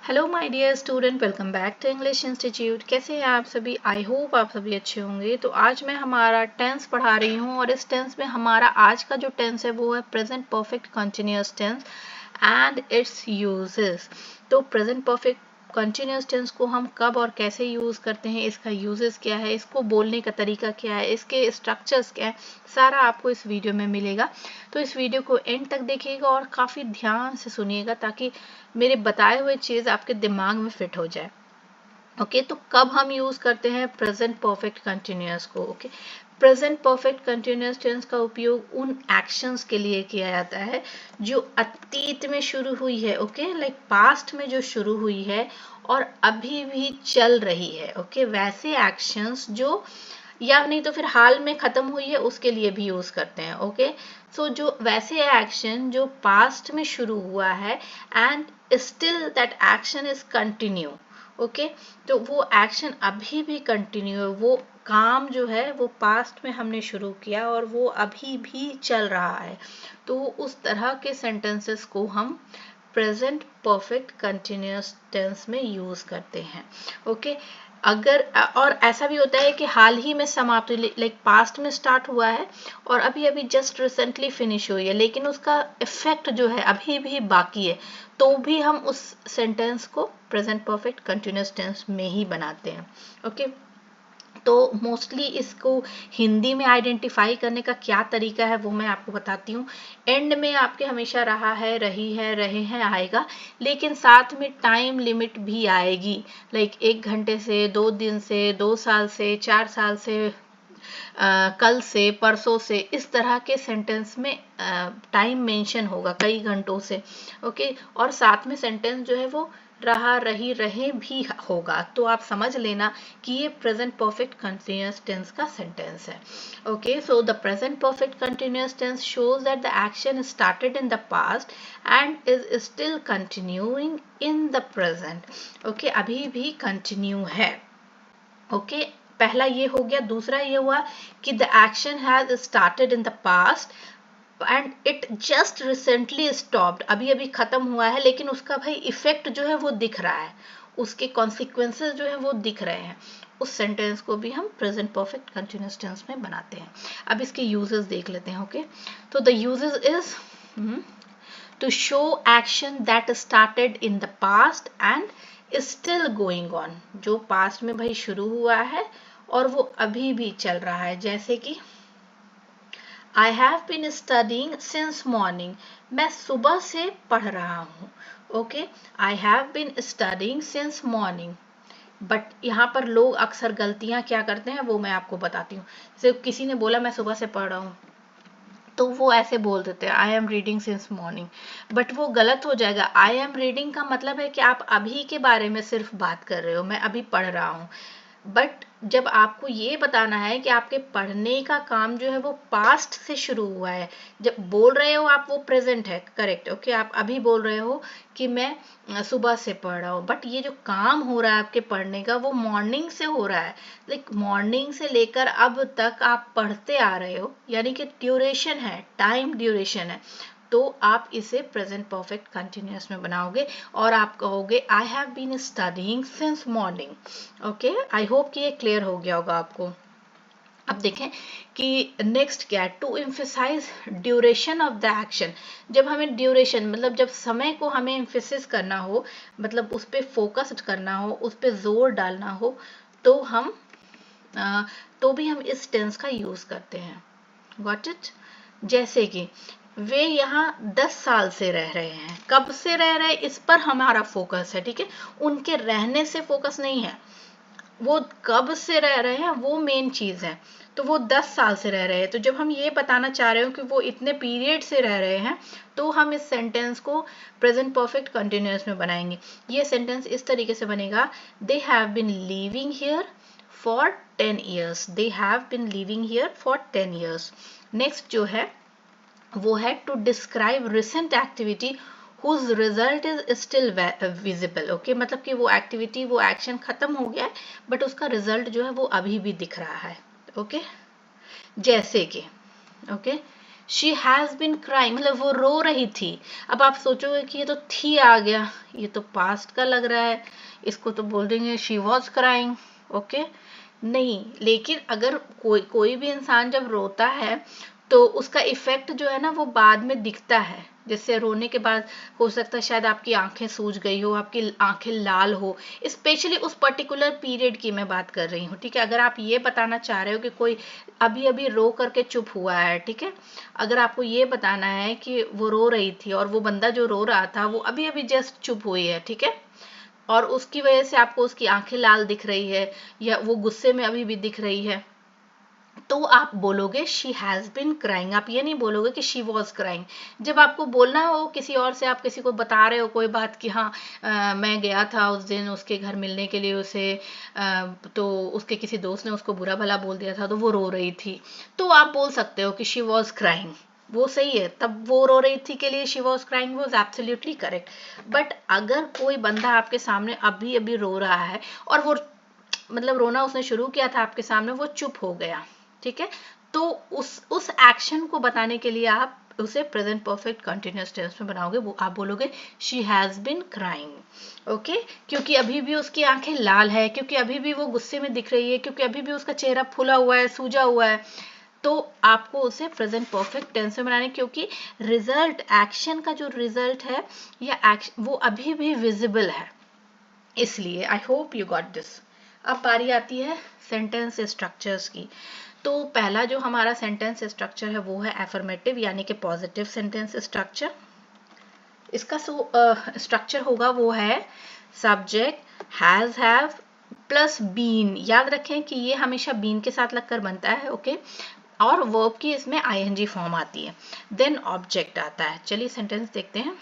Hello my dear student, welcome back to English institute. कैसे हैं आप सभी? आई होप आप सभी अच्छे होंगे। तो आज मैं हमारा टेंस पढ़ा रही हूँ और इस टेंस में हमारा आज का जो टेंस है वो है present perfect continuous tense and its uses. तो प्रेजेंट परफेक्ट कंटिन्यूअस टेंस को हम कब और कैसे यूज़ करते हैं, इसका यूजेस क्या है, इसको बोलने का तरीका क्या है, इसके स्ट्रक्चर्स क्या है, सारा आपको इस वीडियो में मिलेगा। तो इस वीडियो को एंड तक देखिएगा और काफ़ी ध्यान से सुनिएगा ताकि मेरे बताए हुए चीज़ आपके दिमाग में फिट हो जाए। ओके तो कब हम यूज़ करते हैं प्रेजेंट परफेक्ट कंटिन्यूअस को? Okay, present perfect continuous tense का उपयोग उन एक्शंस के लिए किया जाता है जो अतीत में शुरू हुई है। ओके, लाइक पास्ट में जो शुरू हुई है और अभी भी चल रही है। ओके, वैसे एक्शंस जो या नहीं तो फिर हाल में खत्म हुई है उसके लिए भी यूज करते हैं। ओके, सो जो वैसे एक्शन जो पास्ट में शुरू हुआ है and still that action is continue. Okay, तो वो एक्शन अभी भी कंटिन्यू है, वो काम जो है वो पास्ट में हमने शुरू किया और वो अभी भी चल रहा है। तो उस तरह के सेंटेंसेस को हम प्रेजेंट परफेक्ट कंटिन्यूअस टेंस में यूज करते हैं। ओके, अगर और ऐसा भी होता है कि हाल ही में समाप्त, लाइक पास्ट में स्टार्ट हुआ है और अभी अभी जस्ट रिसेंटली फिनिश हुई है, लेकिन उसका इफेक्ट जो है अभी भी बाकी है, तो भी हम उस सेंटेंस को प्रेजेंट परफेक्ट कंटिन्यूअस टेंस में ही बनाते हैं। ओके, तो मोस्टली इसको हिंदी में आइडेंटिफाई करने का क्या तरीका है वो मैं आपको बताती हूँ। एंड में आपके हमेशा रहा है, रही है, रहे हैं आएगा, लेकिन साथ में टाइम लिमिट भी आएगी। लाइक 1 घंटे से, 2 दिन से, 2 साल से, 4 साल से, कल से, परसों से, इस तरह के सेंटेंस में टाइम मेंशन होगा कई घंटों से। ओके, और साथ में सेंटेंस जो है वो रहा, रही, रहे भी होगा। तो आप समझ लेना कि ये प्रेजेंट परफेक्ट कंटिन्यूअस टेंस का सेंटेंस है। Okay, so the present perfect continuous tense shows that the action started in the past and is still continuing in the present. Okay, अभी भी कंटिन्यू है। ओके, पहला ये हो गया। दूसरा ये हुआ कि the action has started in the past and it just recently stopped. अभी अभी खत्म हुआ है लेकिन उसका भाई इफेक्ट जो है वो दिख रहा है, उसके कॉन्सिक्वेंसेज जो है वो दिख रहे हैं। उस सेंटेंस को भी हम प्रेजेंट परफेक्ट कंटिन्यूअस टेंस में बनाते हैं। अब इसके यूजेस देख लेते हैं। ओके, तो the uses is to show action that started in the past and is still going on। जो पास्ट में भाई शुरू हुआ है और वो अभी भी चल रहा है। जैसे कि I have been studying since morning। मैं सुबह से पढ़ रहा हूँ। Okay, I have been studying since morning। But यहाँ पर लोग अक्सर गलतियाँ क्या करते हैं वो मैं आपको बताती हूँ। जैसे किसी ने बोला मैं सुबह से पढ़ रहा हूँ, तो वो ऐसे बोल देते हैं I am reading since morning, but वो गलत हो जाएगा। आई एम रीडिंग का मतलब है कि आप अभी के बारे में सिर्फ बात कर रहे हो, मैं अभी पढ़ रहा हूँ। बट जब आपको ये बताना है कि आपके पढ़ने का काम जो है वो पास्ट से शुरू हुआ है, जब बोल रहे हो आप वो प्रेजेंट है, करेक्ट। ओके, आप अभी बोल रहे हो कि मैं सुबह से पढ़ रहा हूँ, बट ये जो काम हो रहा है आपके पढ़ने का वो मॉर्निंग से हो रहा है। लाइक मॉर्निंग से लेकर अब तक आप पढ़ते आ रहे हो, यानी कि ड्यूरेशन है, टाइम ड्यूरेशन है। तो आप इसे प्रेजेंट परफेक्ट कंटिन्यूअस में बनाओगे और आप कहोगे I have been studying since morning. Okay, I hope कि ये क्लियर हो गया होगा आपको। अब देखें कि नेक्स्ट क्या है, to emphasize duration of the action. जब हमें ड्यूरेशन मतलब जब समय को हमें एम्फेसिस करना हो, मतलब उस पर फोकस करना हो, उस पर जोर डालना हो, तो हम तो भी हम इस टेंस का यूज करते हैं। Got it? जैसे कि वे यहाँ 10 साल से रह रहे हैं। कब से रह रहे हैं इस पर हमारा फोकस है, ठीक है, उनके रहने से फोकस नहीं है, वो कब से रह रहे हैं वो मेन चीज है। तो वो 10 साल से रह रहे हैं, तो जब हम ये बताना चाह रहे हो कि वो इतने पीरियड से रह रहे हैं, तो हम इस सेंटेंस को प्रेजेंट परफेक्ट कंटिन्यूअस में बनाएंगे। ये सेंटेंस इस तरीके से बनेगा, they have been living here for 10 years। They have been living here for 10 years। Next जो है वो है to describe recent activity whose result is still visible। ओके, मतलब कि वो एक्टिविटी, वो एक्शन खत्म हो गया है बट उसका रिजल्ट जो है वो अभी भी दिख रहा है। ओके, जैसे कि okay, she has been crying मतलब वो रो रही थी। अब आप सोचोगे कि ये तो थी आ गया, ये तो पास्ट का लग रहा है, इसको तो बोल देंगे शी वॉज क्राइंग। ओके, नहीं, लेकिन अगर कोई भी इंसान जब रोता है तो उसका इफेक्ट जो है ना वो बाद में दिखता है। जैसे रोने के बाद हो सकता है शायद आपकी आंखें सूज गई हो, आपकी आंखें लाल हो, स्पेशली उस पर्टिकुलर पीरियड की मैं बात कर रही हूँ। ठीक है, अगर आप ये बताना चाह रहे हो कि कोई अभी अभी रो करके चुप हुआ है, ठीक है, अगर आपको ये बताना है कि वो रो रही थी और वो बंदा जो रो रहा था वो अभी अभी जस्ट चुप हुई है, ठीक है, और उसकी वजह से आपको उसकी आंखें लाल दिख रही है या वो गुस्से में अभी भी दिख रही है, तो आप बोलोगे शी हैज बिन क्राइंग। आप ये नहीं बोलोगे कि शी वॉज क्राइंग। जब आपको बोलना हो किसी और से, आप किसी को बता रहे हो कोई बात कि हाँ मैं गया था उस दिन उसके घर मिलने के लिए उसे, तो उसके किसी दोस्त ने उसको बुरा भला बोल दिया था तो वो रो रही थी, तो आप बोल सकते हो कि शी वॉज क्राइंग। वो सही है, तब वो रो रही थी के लिए she was crying was absolutely correct. But अगर कोई बंदा आपके सामने अभी अभी रो रहा है और वो मतलब रोना उसने शुरू किया था आपके सामने, वो चुप हो गया, ठीक है, तो उस एक्शन को बताने के लिए आप उसे प्रेजेंट परफेक्ट कंटिन्यूअस टेंस में बनाओगे। वो आप बोलोगे she has been crying. Okay, क्योंकि अभी भी उसकी आंखें लाल है, क्योंकि अभी भी वो गुस्से में दिख रही है, क्योंकि अभी भी उसका चेहरा फूला हुआ है, सूजा हुआ है, तो आपको उसे प्रेजेंट परफेक्ट टेंस में बनाने, क्योंकि रिजल्ट, एक्शन का जो रिजल्ट है या एक्शन वो अभी भी विजिबल है, इसलिए। I hope you got this. अब बारी आती है सेंटेंस स्ट्रक्चर्स की। तो पहला जो हमारा सेंटेंस स्ट्रक्चर है वो है एफर्मेटिव यानी कि पॉजिटिव सेंटेंस स्ट्रक्चर। इसका स्ट्रक्चर होगा वो है subject has have plus been. याद रखें कि ये हमेशा बीन के साथ लगकर बनता है, ओके, और वर्ब की इसमें आईएनजी फॉर्म आती है, देन ऑब्जेक्ट आता है। चलिए सेंटेंस देखते हैं।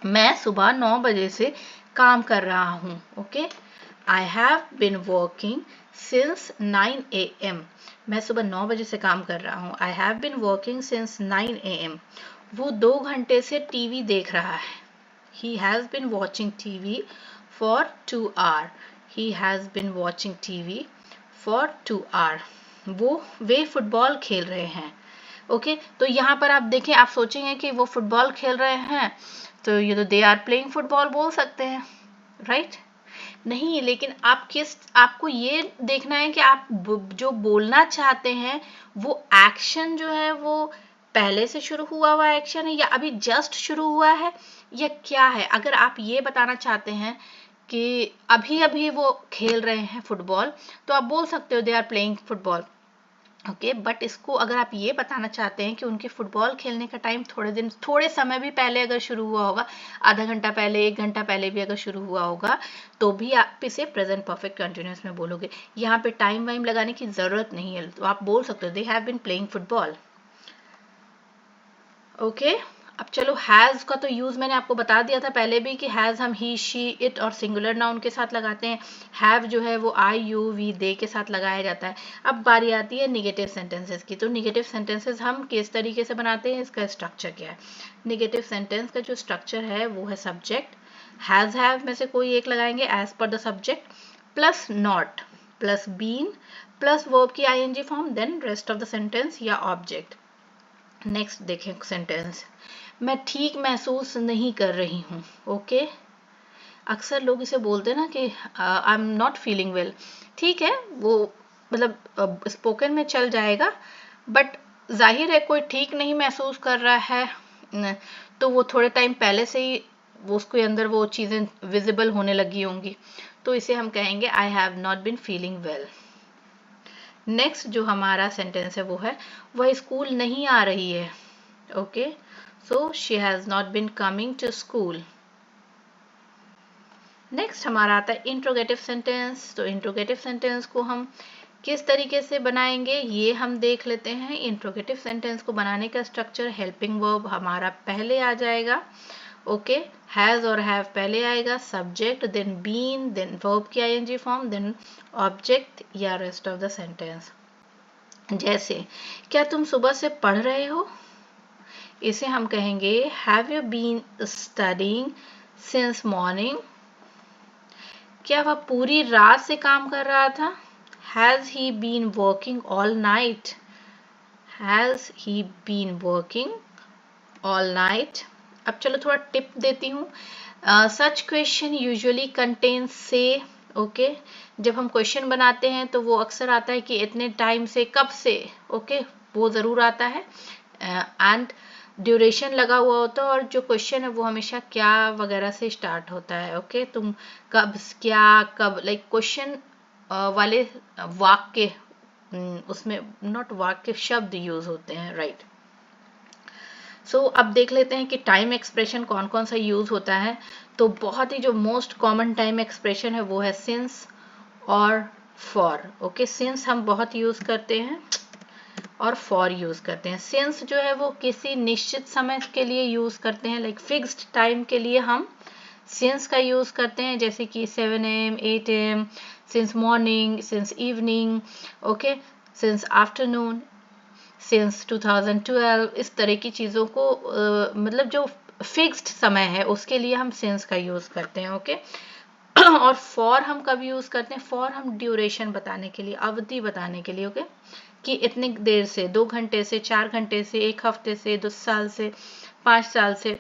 मैं सुबह 9 बजे से काम कर रहा हूँ, okay. I have been working since 9 AM। मैं सुबह 9 बजे से काम कर रहा हूँ। I have been working since 9 AM। वो 2 घंटे से टीवी देख रहा है। He has been watching TV for 2 hour. He has been watching TV for 2 hour. वे फुटबॉल खेल रहे हैं, ओके। तो यहाँ पर आप देखें, आप सोचेंगे कि वो फुटबॉल खेल रहे हैं तो ये तो दे आर प्लेइंग फुटबॉल बोल सकते हैं, राइट? नहीं, लेकिन आपको ये देखना है कि आप जो बोलना चाहते हैं वो एक्शन जो है वो पहले से शुरू हुआ एक्शन है या अभी जस्ट शुरू हुआ है या क्या है। अगर आप ये बताना चाहते हैं कि अभी अभी वो खेल रहे हैं फुटबॉल, तो आप बोल सकते हो they are playing football, okay. But इसको अगर आप ये बताना चाहते हैं कि उनके फुटबॉल खेलने का टाइम थोड़े समय भी पहले अगर शुरू हुआ होगा, आधा घंटा पहले, 1 घंटा पहले भी अगर शुरू हुआ होगा, तो भी आप इसे प्रेजेंट परफेक्ट कंटिन्यूअस में बोलोगे। यहाँ पे टाइम वाइम लगाने की जरूरत नहीं है, तो आप बोल सकते हो they have been playing football, okay. अब चलो हैज का तो यूज मैंने आपको बता दिया था पहले भी कि हैज हम ही, शी, इट और सिंगुलर नाउन के साथ लगाते हैं। हैव जो है वो आई, यू, वी, दे के साथ लगाया जाता है। अब बारी आती है निगेटिव सेंटेंसेस की। तो निगेटिव सेंटेंसेस हम किस तरीके से बनाते हैं, इसका स्ट्रक्चर क्या है। निगेटिव सेंटेंस का जो स्ट्रक्चर है वो है सब्जेक्ट हैज हैव में से कोई एक लगाएंगे एज पर the subject, plus not, plus been, plus verb की ING form, then rest of the sentence या ऑब्जेक्ट। नेक्स्ट देखें सेंटेंस, मैं ठीक महसूस नहीं कर रही हूँ, ओके। अक्सर लोग इसे बोलते हैं ना कि I am not feeling well. ठीक है, वो मतलब स्पोकन में चल जाएगा, बट जाहिर है कोई ठीक नहीं महसूस कर रहा है तो वो थोड़े टाइम पहले से ही वो उसके अंदर वो चीज़ें विजिबल होने लगी होंगी, तो इसे हम कहेंगे I have not been feeling well. Next जो हमारा सेंटेंस है वो है वह स्कूल नहीं आ रही है, okay. So she has not been coming to school. Next हमारा आता है इंट्रोगेटिव सेंटेंस। तो इंट्रोगेटिव सेंटेंस को हम किस तरीके से बनाएंगे ये हम देख लेते हैं। इंट्रोगेटिव सेंटेंस को बनाने का स्ट्रक्चर, हेल्पिंग वर्ब हमारा पहले आ जाएगा, ओके। हैज और हैव पहले आएगा, subject, then been, then verb की आईएनजी फॉर्म, देन ऑब्जेक्ट या रेस्ट ऑफ द सेंटेंस। जैसे क्या तुम सुबह से पढ़ रहे हो, इसे हम कहेंगे have you been studying since morning. क्या वह पूरी रात से काम कर रहा था, has he been working all night. Has he been working all night. अब चलो थोड़ा टिप देती हूँ। सच क्वेश्चन यूजुअली कंटेन से, ओके। जब हम क्वेश्चन बनाते हैं तो वो अक्सर आता है कि इतने टाइम से, कब से, ओके, वो ज़रूर आता है। एंड ड्यूरेशन लगा हुआ होता है, और जो क्वेश्चन है वो हमेशा क्या वगैरह से स्टार्ट होता है, ओके। तुम कब, क्या, कब, लाइक क्वेश्चन वाले वाक्य, उसमें नॉट वाक्य, शब्द यूज होते हैं, राइट। सो अब देख लेते हैं कि टाइम एक्सप्रेशन कौन कौन सा यूज होता है। तो बहुत ही जो मोस्ट कॉमन टाइम एक्सप्रेशन है वो है सिंस और फॉर, ओके। सिंस हम बहुत यूज करते हैं और फॉर यूज करते हैं। सिंस जो है वो किसी निश्चित समय के लिए यूज करते हैं, लाइक फिक्स्ड टाइम के लिए हम सिंस का यूज करते हैं, जैसे कि 7 AM 8 AM, since morning, since evening, okay, since afternoon, since 2012, इस तरह की चीज़ों को मतलब जो फिक्स्ड समय है उसके लिए हम सिंस का यूज़ करते हैं, ओके। और फॉर हम कब यूज़ करते हैं? फॉर हम ड्यूरेशन बताने के लिए, अवधि बताने के लिए, ओके, कि इतने देर से, 2 घंटे से, 4 घंटे से, 1 हफ्ते से, 2 साल से, 5 साल से,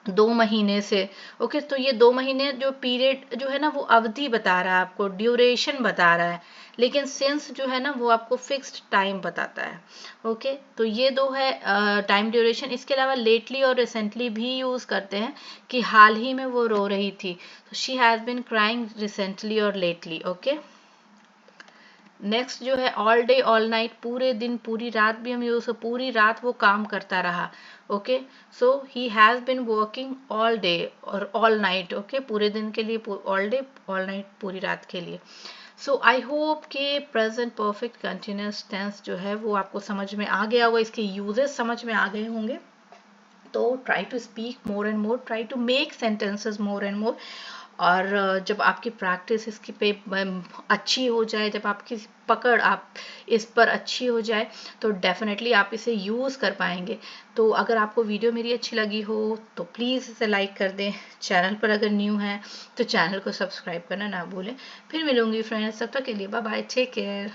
2 महीने से, ओके। तो ये 2 महीने जो पीरियड जो है ना वो अवधि बता रहा है आपको, ड्यूरेशन बता रहा है। लेकिन सिंस जो है ना वो आपको फिक्स्ड टाइम बताता है, ओके। तो ये दो है टाइम ड्यूरेशन। इसके अलावा लेटली और रिसेंटली भी यूज करते हैं, कि हाल ही में वो रो रही थी, तो she has been crying recently और लेटली, ओके। नेक्स्ट जो है ऑल डे ऑल नाइट, पूरे दिन पूरी रात भी हम यूज, पूरी रात वो काम करता रहा, okay. So he has been working all day और ऑल नाइट, ओके, पूरे दिन के लिए, ऑल डे ऑल नाइट, पूरी रात के लिए। सो आई होप कि प्रेजेंट परफेक्ट कंटिन्यूअस टेंस जो है वो आपको समझ में आ गया होगा, इसके यूजेस समझ में आ गए होंगे। तो try to speak more and more, try to make sentences more and more. और जब आपकी प्रैक्टिस इसकी पे अच्छी हो जाए, जब आपकी पकड़ आप इस पर अच्छी हो जाए, तो डेफिनेटली आप इसे यूज़ कर पाएंगे। तो अगर आपको वीडियो मेरी अच्छी लगी हो तो प्लीज़ इसे लाइक कर दें। चैनल पर अगर न्यू है तो चैनल को सब्सक्राइब करना ना भूलें। फिर मिलूंगी फ्रेंड्स, तब तक के लिए बाय बाय, टेक केयर।